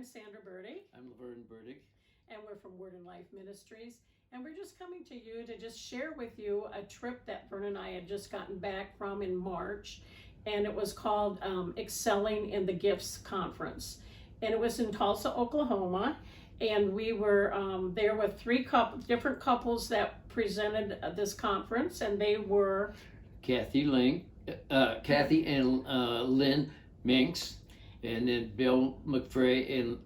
I'm Sandra Burdick. I'm Laverne Burdick. And we're from Word and Life Ministries. And we're just coming to you to just share with you a trip that Vern and I had just gotten back from in March. And it was called Excelling in the Gifts Conference. And it was in Tulsa, Oklahoma. And we were there with three different couples that presented this conference. And they were Kathy and Lynn Minks, and then Bill McFray and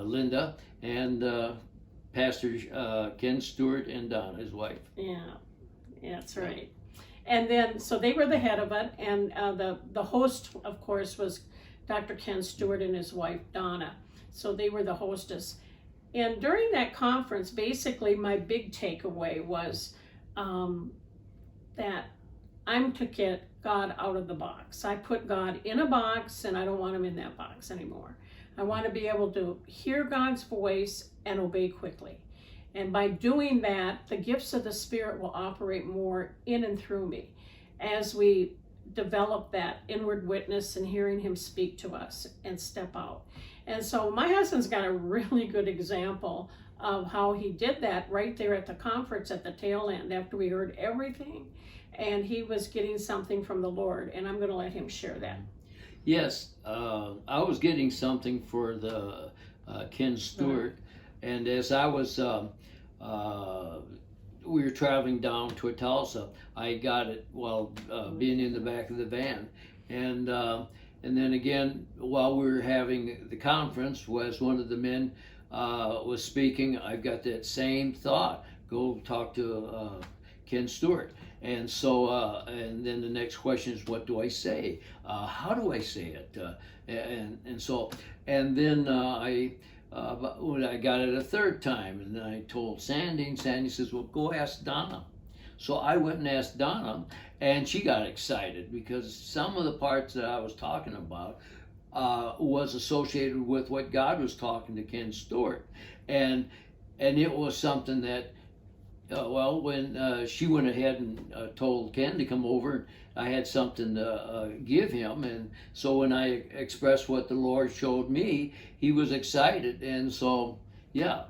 Linda, and Pastor Ken Stewart and Donna, his wife. Yeah, that's right. And then, so they were the head of it, and the host, of course, was Dr. Ken Stewart and his wife, Donna. So they were the hostess. And during that conference, basically, my big takeaway was that I'm to get God out of the box. I put God in a box, and I don't want him in that box anymore. I want to be able to hear God's voice and obey quickly. And by doing that, the gifts of the Spirit will operate more in and through me as we develop that inward witness and hearing him speak to us and step out. And so my husband's got a really good example of how he did that right there at the conference at the tail end after we heard everything. And he was getting something from the Lord, and I'm going to let him share that. Yes, I was getting something for the Ken Stewart, and as I was, we were traveling down to Tulsa. I got it while being in the back of the van, and then again while we were having the conference, was one of the men was speaking. I've got that same thought. Go talk to Ken Stewart. And so, and then the next question is, what do I say? How do I say it? And then when I got it a third time, and then I told Sandy, and Sandy says, well, go ask Donna. So I went and asked Donna, and she got excited because some of the parts that I was talking about was associated with what God was talking to Ken Stewart. And it was something that, when she went ahead and told Ken to come over, I had something to give him. And so when I expressed what the Lord showed me, he was excited. And so, yeah.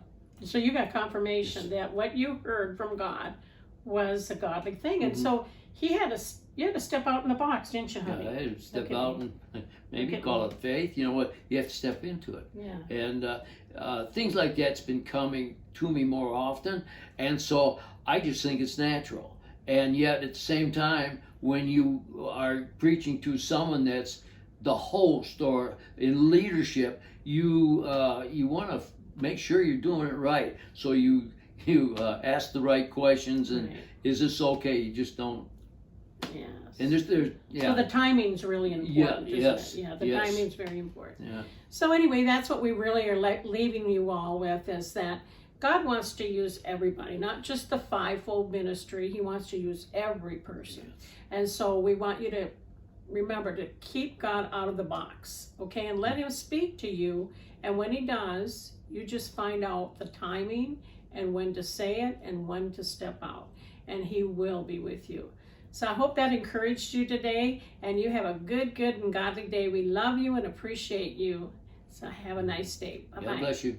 So you got confirmation that what you heard from God was a godly thing. And so you had to step out in the box, didn't you, honey? Yeah, I had to step out and maybe call it faith. You know what? You have to step into it. Yeah. And things like that's been coming to me more often. And so I just think it's natural. And yet at the same time, when you are preaching to someone that's the host or in leadership, you want to make sure you're doing it right. So you ask the right questions, and is this okay? You just don't. Yes. And there's So the timing's really important. Yes. Yeah, the timing's very important. Yeah. So anyway, that's what we really are leaving you all with, is that God wants to use everybody, not just the fivefold ministry. He wants to use every person. Yes. And so we want you to remember to keep God out of the box, okay? And let him speak to you. And when he does, you just find out the timing and when to say it and when to step out. And he will be with you. So I hope that encouraged you today, and you have a good and godly day. We love you and appreciate you. So have a nice day. Bye-bye. God bless you.